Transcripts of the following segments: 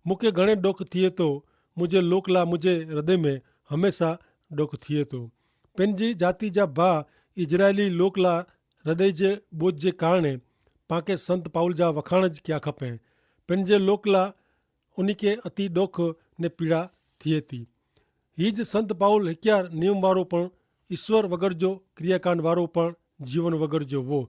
मूंखे घणे डुख थिए थो, मुंहिंजे लोक लाइ मुंहिंजे हृदय में हमेशह डुख थिए थो। पंहिंजी जाति जा भाउ इजरायली लोक लाइ हृदय जे बोझ जे कारण पाण संत पाउल जा वखाण कया खपे। पंहिंजे लोक लाइ उन खे अति डुख ने पीड़ा थिए थी। हीअ ज संत पाउल हिकिया नियम वारो पण ईश्वर वग़ैरह जो क्रियाकांड वारो पण जीवन वग़ैरह जो हो,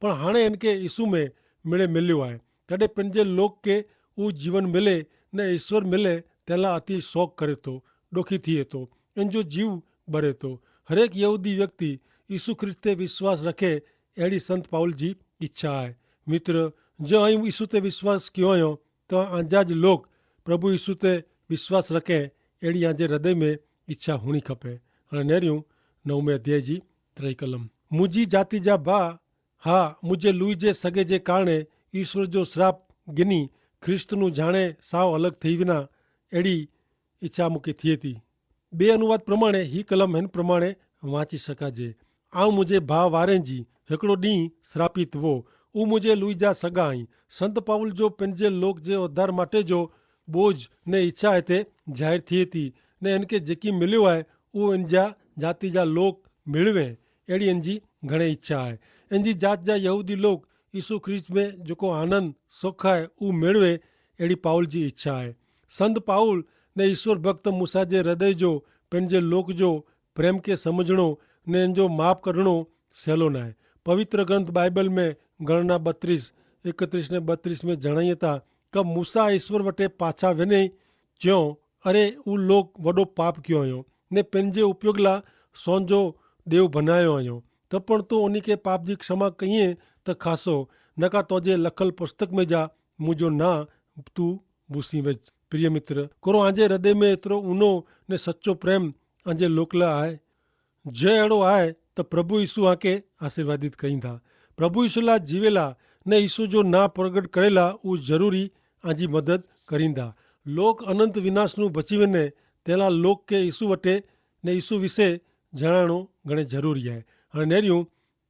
पर हाणे हिनखे यीशु में मिलियो आहे। तॾहिं पंहिंजे लोक खे उहो जीवन मिले न ईश्वर मिले, तंहिं लाइ अति शौक़ करे थो, ॾुखी थिए थो, इन जो जीव भरे थो। हरेक यहूदी व्यक्ति यीशु ख्रिस्त ते विश्वास रखे, अहिड़ी संत पाउल जी इच्छा आहे। मित्र, जो आयूं यीशु ते विश्वास कयो आहियो, तव्हां अंजाज लोग प्रभु यीशु ते विश्वास रखे, अहिड़ी आजे हृदय में इच्छा हुअणी खपे। हाणे नेरियूं 9वें अध्याय जी 3 कलम। मुंहिंजी जाति जा भाउ, हा, मुंहिंजे लुई जे सॻे जे कारण ईश्वर जो श्राप गिनी ख्रिस्त नूं जाणे साव अलॻि थी विना, अहिड़ी इच्छा मूंखे थिए थी। ॿिए अनुवाद प्रमाणे ही कलम हिन प्रमाणे वांचे सघिजे। ऐं मुंहिंजे भाउ वारनि जी हिकिड़ो ॾींहुं श्रापित हो, उहो मुंहिंजे लुई जा सॻा आहीं। संत पाउल जो पंहिंजे लोक जे उद्धार माटे जो बोझ ने इच्छा हिते ज़ाहिर थिए थी ने हिनखे जेकी मिलियो आहे उहो इन जा जाति जा लोक मिलवे, अहिड़ी इन जी घणे इच्छा आहे। इन जी जात जा यहूदी लोग यीशु ख्रिस्त में जेको आनंद सुख आहे उहो मिलवे, अहिड़ी पाउल जी इच्छा आहे। संत पाउल ने ईश्वर भक्त मूसा जे हृदय जो पंहिंजे लोक जो प्रेम खे सम्झणो ने इन जो माप कढणो सवलो न आहे। पवित्र ग्रंथ बाइबल में गणना 32, 31 ने 32 में जणाइए था कि मूसा ईश्वर वटे पाछा वञे चयो, अरे उहो लोक वॾो पाप कयो हुयो ने पंहिंजे उपयोग लाइ सोंजो देव बनायो आहियो, त पण तूं उन खे पाप जी क्षमा कईं त खासो न का तुंहिंजे लखल पुस्तक में जा मुंहिंजो ना तूं भूसी विझ। प्रिय मित्र, कोरो आंजे हृदय में एतिरो ऊनो ने सचो प्रेम आंजे लोक लाइ आहे। जे अहिड़ो आहे त प्रभु यीशु आके आशीर्वादित कईंदा। प्रभु यीशु लाइ जीवेला ने यीशु जो ना प्रगट करेला उहो ज़रूरी आंजी मदद करींदा। लोक अनंत विनाश नूं बची वञे, तंहिं लोक खे यीशु वटे ने यीशु विषय ॼाणाइणो घणे ज़रूरी आहे। हाणे नेरियूं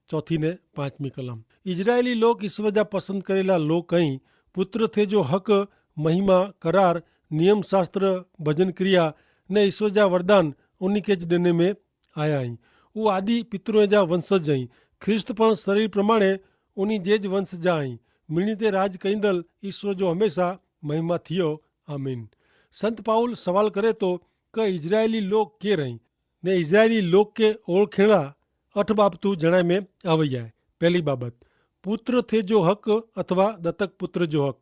4 ने 5 कलम। इजरायली लोक ईश्वर जा पसंदि करेला लोक आहिनि। पुत्र थे जो हक़, महिमा, करार, नियम शास्त्र, भजन क्रिया ने ईश्वर जा वरदान उन खे ज ॾिने में आया आहिनि। उहो आदि पितृ जा वंशज आहिनि। ख्रिस्त पण शरीर प्रमाणे उन जे ज वंश जा आहिनि। मिणी ते राज कईंदड़ ईश्वर जो हमेशह महिमा थियो। आमीन। संत पाउल सवाल करे थो कि इजरायली लोक केरु आहिनि ने इजरायली लोक खे ओळखण लाइ 8 बाबतूं जणाए में आवई आहे। पहली बाबत, पुत्र थे जो हक़ अथवा दत्तक पुत्र जो हक़।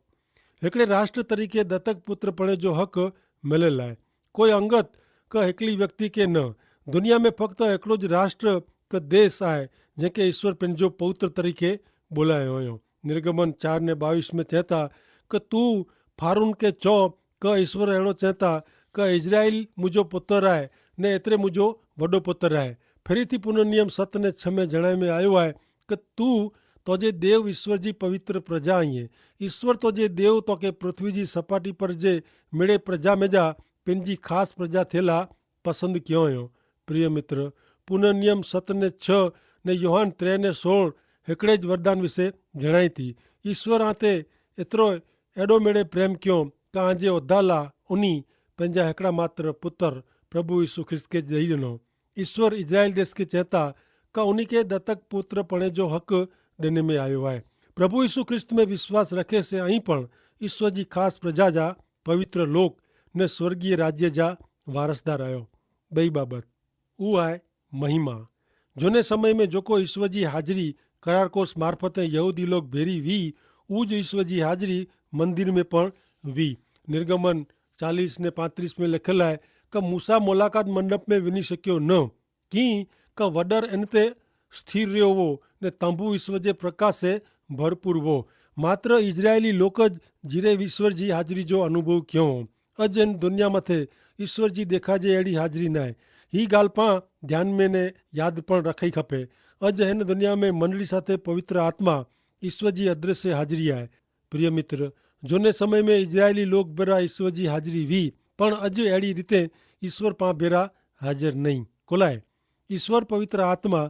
हिकिड़े राष्ट्र तरीक़े दत्तक पुत्र पणे जो हक़ मिलियल आहे। कोई अंगत का हिकिड़ी व्यक्ति खे न। दुनिया में फ़क़्ति हिकिड़ो ज राष्ट्र का देश आहे जंहिंखे ईश्वर पंहिंजो पवित्र तरीक़े बोलायो हुयो। निर्गमन 4 ने 22 में चए था कि तूं फारून खे चओ कि ईश्वर अहिड़ो चए था कि इजराइल मुंहिंजो पुत्र आहे ने एतिरे मुंहिंजो वॾो पुत्र आहे। फिरी थी पुनर्नियम 7 ने 6 में जणाए में आयो आहे कि तूं तुंहिंजे देव ईश्वर जी पवित्र प्रजा आहीं। ईश्वर तुंहिंजे देव तोखे पृथ्वी जी सपाटी पर जे मिड़े प्रजा में जा पंहिंजी ख़ासि प्रजा थियला पसंदि कयो हुयो। प्रिय मित्र, पुनर्नियम 7 ने 6 ने योहान 3 ने 16 हिकिड़े ज वरदान विषय जणाई थी। ईश्वर आते एतिरो एॾो मेड़े प्रेम कयो कि आंजे उद्धार लाइ उनी पंहिंजा हिकिड़ा मात्र पुत्र प्रभु यीशु ख्रिस्त खे ॾेई ॾिनो। ईश्वर इजराइल देश खे चए था कि उन खे दत्तक पुत्र पणे जो हक़ ॾिने में आयो आहे। प्रभु यीशु ख्रिस्त में विश्वास रखे से ऐं पण ईश्वर जी ख़ासि प्रजा जा पवित्र लोक ने स्वर्गीय राज्य जा वारसदार आहियो। ॿई बाबत, उहा आहे महिमा। झूने समय में जेको ईश्वर जी हाज़िरी करार कोस मार्फत यहूदी लोग भेरी वी, उहो ज ईश्वर जी हाज़िरी मंदिर में पण वी। निर्गमन 40 ने 35 में लिखियलु आहे कि मूसा मुलाक़ात मंडप में वञी सघियो न, कीअं कि वॾर इन ते स्थिर रहियो हो ने तंबू ईश्वर जे प्रकाश से भरपूर हो। मात्र इजरायली लोक जिरे ईश्वर जी हाज़िरी जो अनुभव कयो हो। अॼु हिन दुनिया मथे ईश्वर जी ॾेखाजे अहिड़ी हाज़िरी न आहे। हीअ ॻाल्हि पाण ध्यान में ने यादि पण रखी खपे। अॼु हिन दुनिया में मंडली साथे पवित्र आत्मा ईश्वर जी अदृश्य हाज़िरी आहे। प्रिय मित्र, झूने समय में इजरायली लोग बेरा ईश्वर जी हाज़िरी वी, पण अॼु अहिड़ी रीते ईश्वर पाण बेरा हाज़िर नहीं कोलाए। ईश्वर पवित्र आत्मा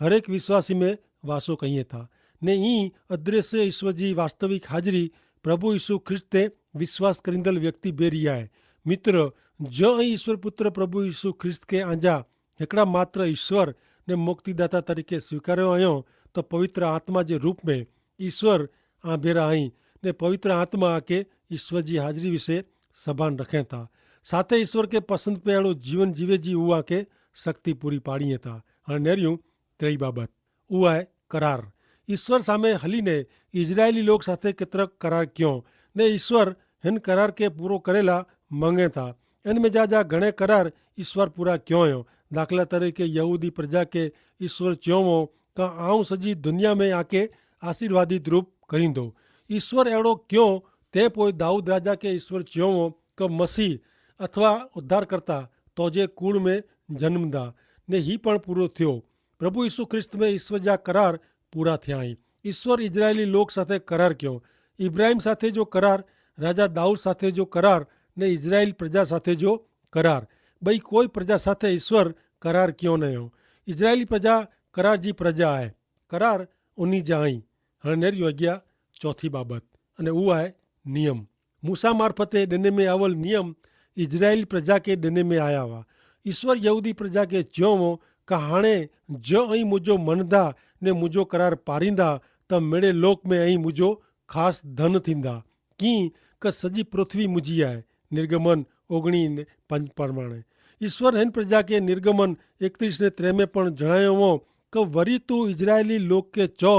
हर एक विश्वासी में वासो कईं था ने ई अदृश्य ईश्वर जी वास्तविक हाज़िरी प्रभु यीशु ख्रिस्त ते विश्वास करींदड़ व्यक्ति बि रही आहे। मित्र, जो ईश्वर पुत्र प्रभु यीशु ख्रिस्त खे आंजा हिकिड़ा मात्र ईश्वर ने मुक्तिदाता तरीके स्वीकारियो आहियो तो पवित्र आत्मा के रूप में ईश्वर आ भेरा आई ने पवित्र आत्मा आके ईश्वर की हाजिरी विषे सभान रखें था। साथ ईश्वर के पसंद पे अड़ो जीवन जीवे जी उहा के शक्ति पूरी पाड़ीए था। हाँ नेरियूं त्रेई बाबत उहा है करार। ईश्वर सामे हलीने इजरायली लोग साथे केतरक करार क्यों ने ईश्वर हिन करार के पूरो करेला मांगे था। इनमें जा घणे करार ईश्वर पूरा क्यों हो। दाखला तरीके यहूदी प्रजा के ईश्वर च्यों का आऊं सजी दुनिया में आके आशीर्वादित रूप करींदो। ईश्वर अड़ो क्यों ते पोइ दाऊद राजा के ईश्वर च्यों का मसीह अथवा उद्धारकर्ता तोजे कूड़ में जन्मदा ने ही पण पूरो थियो। प्रभु यीशु ख्रिस्त में ईश्वर जा करार पूरा थिया आहिनि। ईश्वर इजरायली लोक साथे करार क्यों, इब्राहिम साथे जो करार, राजा दाऊद साथे जो करार ने इजरायल प्रजा साथे जो करार, भई कोई प्रजा साथे ईश्वर करार क्यों न हो। इजरायली प्रजा करार जी प्रजा है, करार उन्हीं जा आहिनि। हाणे नेरियो अॻियां चौथी बाबत अने उहा आहे नियम। मूसा मार्फते ॾिने में आवल नियम इजरायल प्रजा के ॾिने में आया हुआ। ईश्वर यहूदी प्रजा के च्यों का हाणे जो ऐं मुंहिंजो मनंदा ने मुंहिंजो करार पारींदा त मेरे लोक में ऐं मुंहिंजो ख़ासि धन थींदा कीअं क सॼी पृथ्वी मुंहिंजी आहे। निर्गमन 19:5 प्रमाणे ईश्वर हिन प्रजा के निर्गमन 31:3 में पण जणायो हो क वरी तू इजरायली लोक के चओ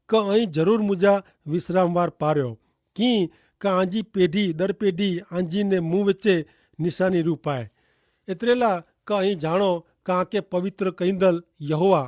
क ऐं ज़रूरु मुंहिंजा विश्रामवार पारियो कीअं क आंजी पेढ़ी दर पेढ़ी आंजी ने मुंहुं विचे निशानी रूप आहे। एतिरेला क ऐं जाणो का के पवित्र कईंदल यहोवा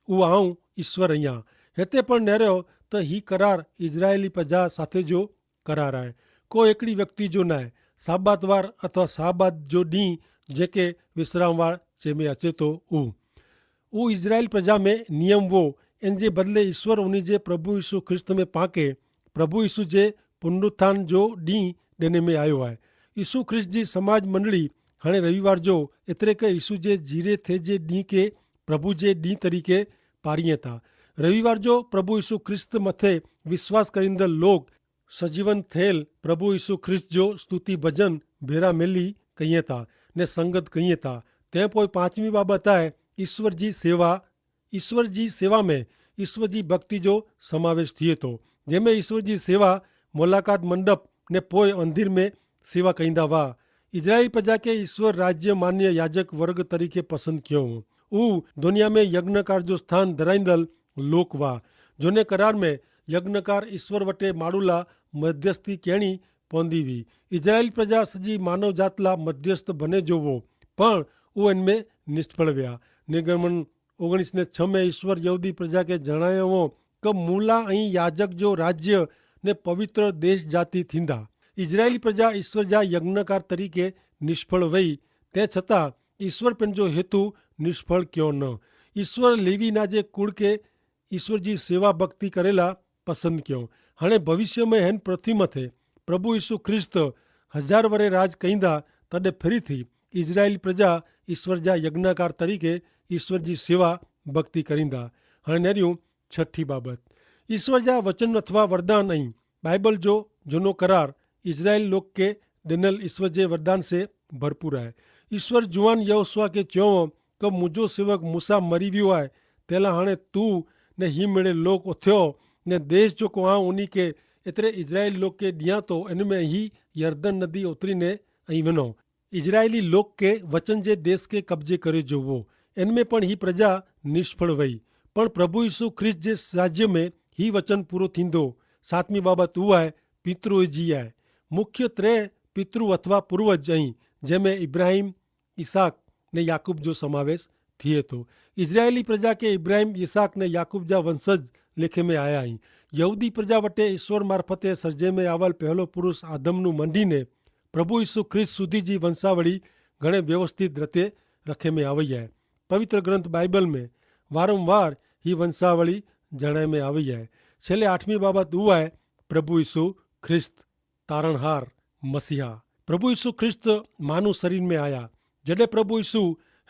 उहो आऊं ईश्वर आहियां। हिते पण नेरियो त ही करार इजरायली प्रजा साथे जो करार आहे, को हिकिड़ी व्यक्ति जो न आहे। साबातवार अथवा साबात जो ॾींहुं जेके विश्रामवार जंहिंमें अचे थो उहो इजरायल प्रजा में नियम वो। इन जे बदिले ईश्वर उन जे प्रभु यीशु ख्रिस्त में पाके प्रभु यीशु जे पुनरुत्थान जो ॾींहुं ॾिने में आयो आहे। यीशु ख्रिस्त जी समाज मंडली हाणे रविवार जो एतिरे क यीशु जे जीरे थे जे ॾींहं के प्रभु जे ॾींहुं तरीक़े पारीअ था। रविवार जो प्रभु यीशु ख्रिस्त मथे विश्वास करींदड़ लोग सजीवन थियल प्रभु यीशु ख्रिस्त जो स्तुति भजन भेरा मिली कईं था ने संगत कईं था। तंहिं पोइ पांचवी बाबत आहे ईश्वर जी सेवा। ईश्वर जी सेवा में ईश्वर जी भक्ति जो समावेश थिए थो, जंहिंमें ईश्वर जी सेवा मुलाकात मंडप ने पोइ अंदिर में सेवा कईंदा हुआ। इजराइल प्रजा के ईश्वर राज्य मान्य याजक वर्ग तरीके पसंद कियो। ऊ दुनिया में यज्ञकार जो स्थान धराईंदड़ लोक हुआ। जोने करार में यज्ञकार ईश्वर वटे माण्हू मध्यस्थी कहिणी पवंदी हुई। इजराइल प्रजा सॼी मानव जात ला मध्यस्थ बने जो हो, पण उहो इनमें निष्फल विया। निर्गमन 19:6 में ईश्वर यहूदी प्रजा के जणायो हो क मूला ऐं याजक जो राज्य ने पवित्र देश जाति थींदा। इजरायली प्रजा ईश्वर जा यज्ञकार तरीके निष्फल वही, तंहिं छतां ईश्वर पंहिंजो हेतु निष्फल क्यों न। ईश्वर लेवी ना जे कुड़ के ईश्वर जी सेवा भक्ति करेला पसंद क्यों। हाणे भविष्य में हिन पृथ्वी मथे प्रभु यीशु ख्रिस्त 1000 वरे राज कईंदा तॾहिं फिरी थी इजरायली प्रजा ईश्वर जा यज्ञकार तरीके ईश्वर जी सेवा भक्ति करींदा। हाणे नेरियूं छठी बाबत ईश्वर जा वचन अथवा वरदान ऐं बाइबल जो जूनो करार इजराइल लोक के ॾिनल ईश्वर जे वरदान से भरपूर आहे। ईश्वर जुआन यहोशुआ के चयो क मुंहिंजो सेवक मूसा मरी वियो आहे, तंहिं लाइ हाणे तू ने ही मिड़े लोक उथियो ने देश जो को आऊं उन्ही के एतिरे इजराइल लोक के ॾियां तो इन में ही यर्दन नदी उतरी ने ऐं वञो। इजरायली लोक के वचन जे देश के कब्जे करे जो वो इनमें पण ही प्रजा निष्फल वही, पण प्रभु यीशु ख्रिस्त जे राज्य में ही वचन पूरो थींदो। सातवीं बाबत उहा आहे पितृ जी आहे। मुख्य 3 पितृ अथवा पूर्वज ऐं जंहिंमें इब्राहिम, इसहाक ने याकूब जो समावेश थिए थो। इजरायली प्रजा के इब्राहिम, इसहाक ने याकूब जा वंशज लेखे में आया आहिनि। यहूदी प्रजा वटे ईश्वर मार्फते सर्जे में आवल पहलो पुरुष आदमनु मंडीने प्रभु यीशु ख्रिस्त सुधी जी वंशावड़ी घणे व्यवस्थित रीते रखे में आई आहे। पवित्र ग्रंथ बाइबल में वारंवार ही वंशावड़ी जणाए में आई आहे। छेल्ले 8वीं बाबत उहा आहे प्रभु यीशु ख्रिस्त तारणहार मसीहा। प्रभु यीशु ख्रिस्त मानव शरीर में आया। जॾहिं प्रभु यीशु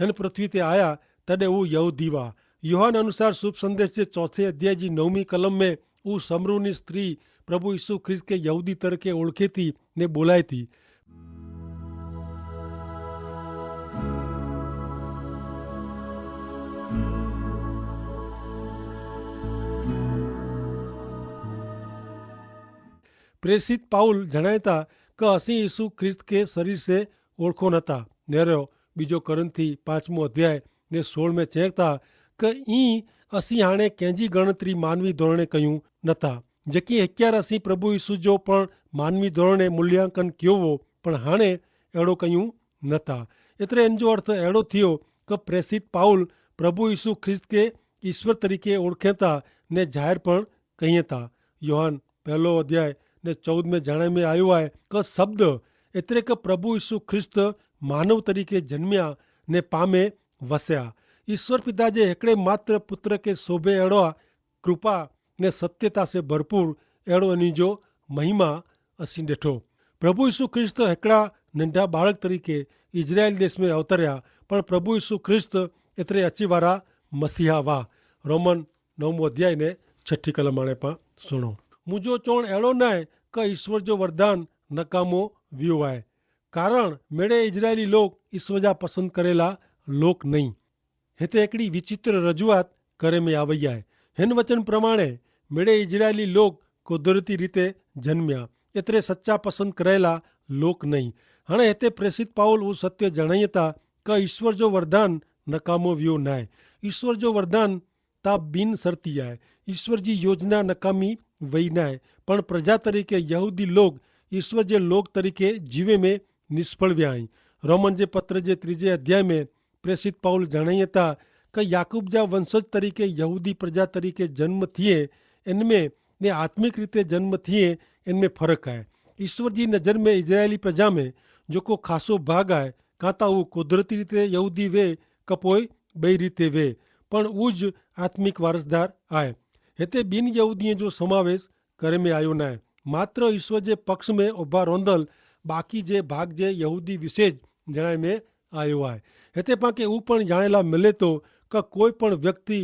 हिन पृथ्वी ते आया तॾहिं हू यहूदी हुआ। यूहन अनुसार शुभ संदेश जे 4 अध्याय जी 9वीं कलम में हू समरूनी स्त्री प्रभु यीशु ख्रिस्त के यहूदी तरह के ओळखे थी ને બોલાઈ હતી. પ્રેષિત પાઉલ જણાયતા કે અસી ઈસુ ખ્રિસ્ત કે શરીર સે ઓળખો નતા. નેરો 2 કોરિન્થી 5મો અધ્યાય ને 16 ચેકતા કે ઈ અસી હાણે કેંજી ગણતરી માનવી ધોરણે કહ્યું નતા. જેકી હેક્યાર અસી પ્રભુ ઈસુ જો પણ માનવી ધોરણે મૂલ્યાંકન ક્યોવો પણ હાણે એડો કહ્યું નતા. એટલે એનો અર્થ એડો થયો કે પ્રેષિત પાઉલ પ્રભુ ઈસુ ખ્રિસ્ત કે ઈશ્વર તરીકે ઓળખેતા ને જાહેર પણ કહીતા. યોહાન 1 અધ્યાય ને 14 જાણવામાં આવ્યું હોય કે શબ્દ એટલે કે પ્રભુ ઈસુ ખ્રિસ્ત માનવ તરીકે જન્મ્યા ને પામે વસ્યા. ઈશ્વર પિતા જે એકડે માત્ર પુત્ર કે શોભે એડો કૃપા ને સત્યતા સે ભરપૂર એડો એની જો મહિમા અસી ॾिठो. પ્રભુ ઈસુ ખ્રિસ્ત એકડા નંઢા બાળક તરીકે ઇઝરાયલ દેશમાં અવતર્યા પણ પ્રભુ ઈસુ ખ્રિસ્ત એટલે અચીવાળા મસીહા વા. રોમન 9મો અધ્યાય ને 6 કલમ આણે પણ સુણો. મુજો ચોણ એડો નાય કે ઈશ્વર જો વરદાન નકામો વ્યૂ આય. કારણ મેળે ઇઝરાયલી લોક ઈશ્વજા પસંદ કરેલા લોક નહીં. હેતે એકડી વિચિત્ર રજૂઆત કરે મેં આવી આય. હેન વચન પ્રમાણે મેળે ઇઝરાયલી લોક કુદરતી રીતે જન્મ્યા એટલે સચ્ચા પસંદ કરેલા લોક નહીં. હણે હેતે પ્રેષિત પાઉલ હું સત્ય જણાયતા કે ઈશ્વર જો વરદાન નકામો વ્યૂ નાય. ઈશ્વર જો વરદાન તા બિન શરતી આય. ઈશ્વરજી યોજના નકામી વહી નાય પણ પ્રજા તરીકે યહૂદી લોક ઈશ્વર જે લોક તરીકે જીવે મેં નિષ્ફળ વ્યાય. રોમન જે પત્ર જે 3 અધ્યાય में પ્રેષિત પાઉલ જણાયતા કે યાકૂબ જા વંશજ તરીકે યહૂદી પ્રજા તરીકે જન્મ થઈએ इनमें ने आत्मिक रीते जन्म थिए इनमें फ़र्क है. ईश्वर जी नज़र में इजरायली प्रजा में जो को खासो भाग है काता वो कुदरती रीते यहूदी वे कपोई बई रीते वे पण उज आत्मिक वारसदार आए. हेते बिन यहूदी जो समावेश करे में आयो ना. मात्र ईश्वर जे पक्ष में उभा रोंदल बाकी जे भाग जे यहूदी विशेष जणाय में आयो है. हेते पाके ऊ पण जाणेला मिले तो का कोई पण व्यक्ति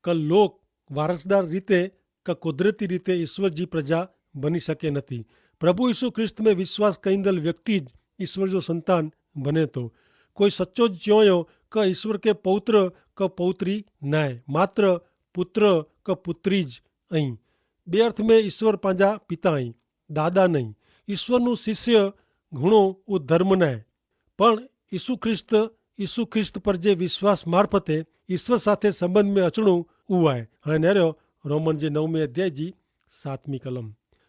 का लोक वारसदार रीते का कुदरती रीते ईश्वरजी प्रजा बनी सके नहीं. प्रभु यीशु ख्रिस्त में विश्वास कईंदल व्यक्ति ज ईश्वर जो संतान बने तो. कोई सच्चो ज चयो कि ईश्वर के पौत्र का पौत्री नाय मात्र पुत्र का पुत्री ज अई. बे अर्थ में ईश्वर पांजा पिता आई दादा नहीं. ईश्वरनु शिष्य घणो उ धर्म नाय पण ईसु ख्रिस्त पर जे विश्वास मार्फते ईश्वर साथे संबंध में अचणु उ आए. हाँ नेरो रोमन जे 9 अध्याय जी 7 कलम.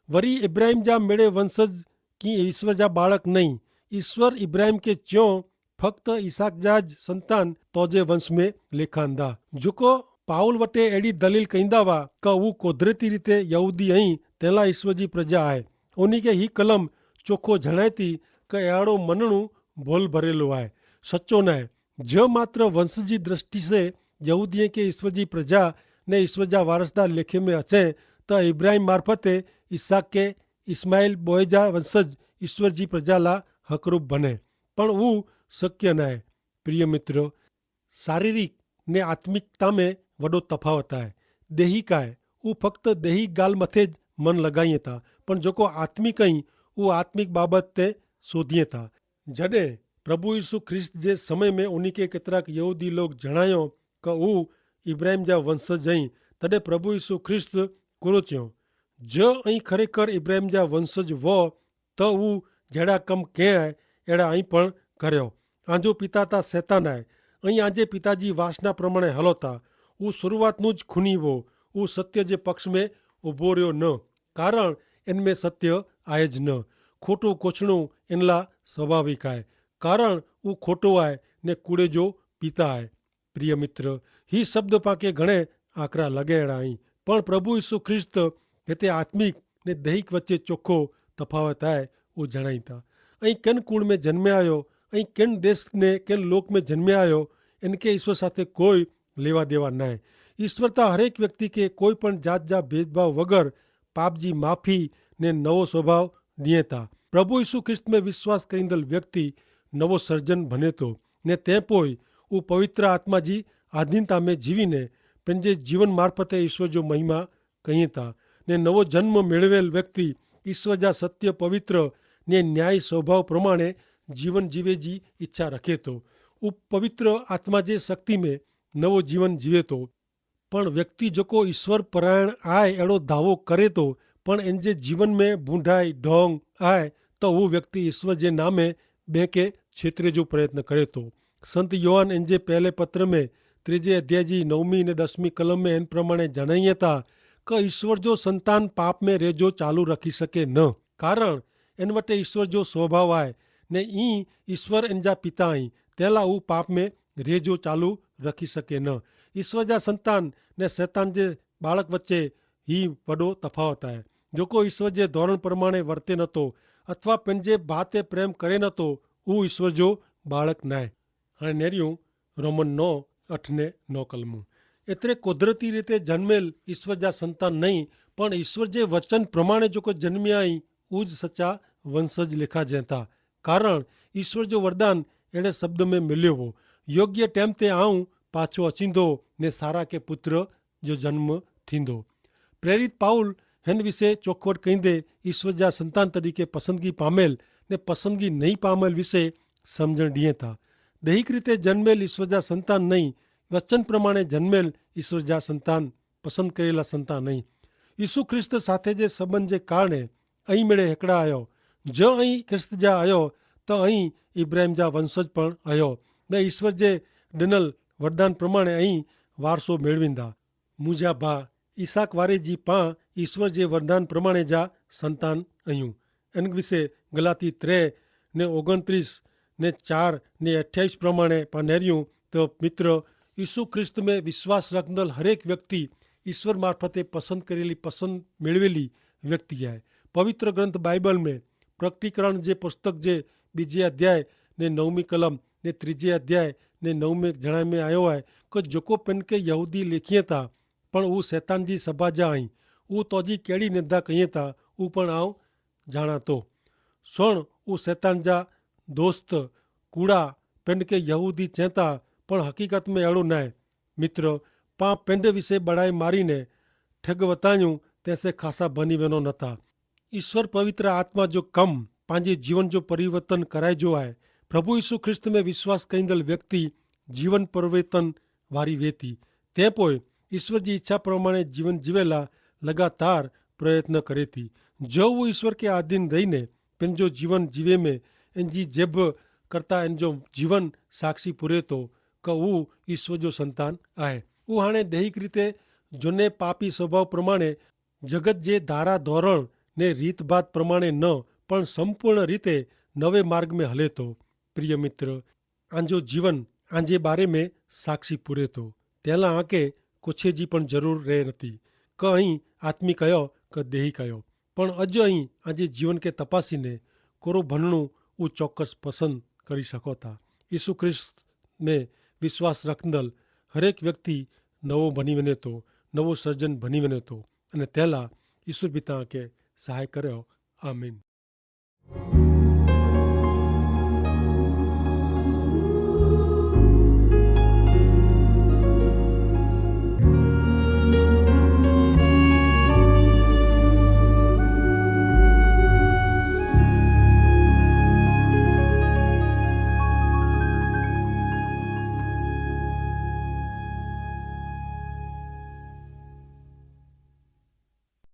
वरी इब्राहिम जा मेड़े वंशज की ईश्वर जा बाळक नहीं. ईश्वर इब्राहिम के च्यों फक्त ईसाक जा संतान तोजे वंश में लेखांदा. जोको पाउल वटे एड़ी दलील कहींदा वा का वो कुदरती रीते यहूदी आई तेला ईश्वर जी प्रजा आए. उन्हीं के ही कलम चोखो जणायती कि एड़ो मनणु भोल भरेलो आए सच्चो न है. जो मात्र वंश की दृष्टि से यहूदी के ईश्वर जी प्रजा ने ईश्वर जा वारसदार लेखे में अचे तो इब्राहिम मार्फते ईसाक के इस्माइल बोएजा वंशज ईश्वर जी प्रजा ला हकरूप बने पण वो शक्य न है. प्रिय मित्रों, शारीरिक ने आत्मिकता में वडो तफावत है. देहिक है वो फक्त देही गाल मथे ज मन लगाईए था पण जो को आत्मिक आई वो आत्मिक बाबत ते शोधिए था. जडे प्रभु यीशु ख्रिस्त जे समय में उन्हीं के केतराक यहूदी लोग जणायो कि वो इब्राहिम जा वंशज आई तडे प्रभु यीशु ख्रिस्त कुरोच्यो जो अई खरेखर इब्राहिम जा वंशज वो तो वो जड़ा कम के है एड़ा अई पण कर्यो. आंजो पिता ता शैतान है. अई आजे पिताजी वासना प्रमाणे हलोता. वो शुरुआतनु ज खूनी वो सत्य जे पक्ष में उभो रह्यो न कारण इनमें सत्य आए ज न. खोटो कोछणो इनला स्वाभाविक है कारण वो खोटो है ने कूड़े जो पिता है. प्रिय मित्र, ही शब्द पाके घणे आकरा लगे आई पण प्रभु यीशु ख्रिस्त हेते आत्मिक ने दैहिक वच्चे चोखो तफावत है वो जणाईता. अई केन कुल में जन्मे आयो अई केन देश ने केन लोक में जन्मे आयो इनके ईश्वर साथे कोई लेवा देवा न है. ईश्वरता हरेक व्यक्ति के कोई पण जात जा भेदभाव वगर पाप जी माफी ने नवो स्वभाव दिए था. प्रभु यीशु ख्रिस्त में विश्वास करींदल व्यक्ति नवो सर्जन बने तो ने ते पोई वो पवित्र आत्मा जी आधीनता में जीवीने पंहिंजे जीवन मार्फते ईश्वर जो महिमा कहीं था. ने नवो जन्म मेळवेल व्यक्ति ईश्वर जा सत्य पवित्र ને ન્યાય સ્વભાવ પ્રમાણે જીવન જીવે જી ઈચ્છા રखे तो પવિત્ર આત્મા જે શક્તિ में નવો જીવન જીવે તો પણ વ્યક્તિ જોકો ઈશ્વર પરાયણ આય એડो દાવો करे तो પણ એન જે જીવન में ભૂંઢાઈ ઢોંગ આય તો वो व्यक्ति ईश्वर जे नामे बेके क्षेत्रे जो प्रयत्न करे तो संत योहान एन जे पहले पत्र में 3 अध्याय जी 9મી ने 10મી कलम में एन प्रमाणे जणाईए था कि ईश्वर जो संतान पाप में रेजो चालू रखी सके न कारण एन वटे ईश्वर जो स्वभाव आए ने ई ईश्वर एन जा पिता आई तेला वो पाप में रेजो चालू रखी सके न ईश्वर जा संतान ने शैतान जे बाळक वच्चे ही वडो तफावत है जो को ईश्वर जे धोरण प्रमाणे वर्ते नतो अथवा पंहिंजे भाउ ते प्रेम करे नथो उहो ईश्वर जो बाळक नाहे। हाणे नेरियूं रोमन 9:8 ने 9 कलमूं एतिरे कुदरती रीते जन्मेल ईश्वर जा संतान नहीं पण ईश्वर जे वचन प्रमाणे जेको जन्मिया आई उहो ज सच्चा वंशज लिखाजे था कारण ईश्वर जो वरदान अहिड़े शब्द में मिलियो हो योग्य टाइम ते आऊं पाछो अचींदो ने सारा के पुत्र जो जन्म थींदो। प्रेरित पाउल हिन विषे चोखवट कहींदे ईश्वर जा संतान तरीके पसंदगी पामेल ने पसंदगी नहीं पामेल विषे समझण ॾिए था। दैहिक रीते जन्मेल ईश्वर जा संतान नहीं वचन प्रमाणे जन्मेल ईश्वर जा संतान पसंद करेला संतान नहीं यीशु ख्रिस्त साथे जे संबंध जे कारणे अहीं मेड़े हिकिड़ा आयो जो अहीं ख्रिस्त जा आयो तो अहीं इब्राहिम जा वंशज पण आयो ने ईश्वर जे ॾिनल वरदान प्रमाणे अहीं वारसो मेळवींदा। मुंहिंजा भाउ ईसाक वारे जी पां ईश्वर जे वरदान प्रमाणे जा संतान आहियूं। इन विषे गलाती 3 ने 29 ने 4 ने 28 प्रमाणे पानेरियूं तो मित्र यीशु ख्रिस्त में विश्वास रखंदड़ हरेक व्यक्ति ईश्वर मार्फते पसंद करेली पसंद मेळवेली व्यक्ति है। पवित्र ग्रंथ बाइबल में प्रकटीकरण जे पुस्तक जे 2 अध्याय ने 9મી कलम ने 3 अध्याय ने 9 में जणाय में आयो है कि जेको पिन के यहूदी लिखिए था पण वो शैतान जी सभा जा आई वो तोजी केड़ी निंदा कहिए था वो पण आओ जाना तो सुण वो शैतान जा दोस्त कूड़ा पिंड के यहूदी चेता पण हकीकत में अड़ो न है। मित्र पा पिंड विषे बड़ाई मारी ने ठग वतायूं तैसे खासा बनी वेनो न था। ईश्वर पवित्र आत्मा जो कम पांजे जीवन जो परिवर्तन कराए जो है प्रभु यीशु ख्रिस्त में विश्वास कईंदल व्यक्ति जीवन परिवर्तन वारी वेती ते पोइ ईश्वर की इच्छा प्रमाणे जीवन जीवेला लगातार प्रयत्न करे थी जो वो ईश्वर के अधीन रहीने पंहिंजो जीवन जीवे में इनजी जेब करता इनजो जीवन साक्षी पुरे तो कि वो ईश्वर जो संतान आहे। वो हाणे दैहिक रीते जुने पापी स्वभाव प्रमाणे जगत जे धारा धोरण ने रीतभात प्रमाणे न पण संपूर्ण रीते नवे मार्ग में हले तो। प्रिय मित्र आंजो जीवन आंजे बारे में साक्षी पूरे तो तेला आके कुछ जी पण जरूर रहे नथी क अहीं आत्मिक कयो क देही कयो पण अज अहीं आंजे जीवन के तपासीने कोरो भणणु उ चौक्कस पसंद करी सको था। यीशु ख्रिस्त में विश्वास रखंदल हरेक व्यक्ति नवो बनी वने तो नवो सर्जन बनी वने तो अने तेला ईश्वर पिता के सहाय कर्यो। आमीन।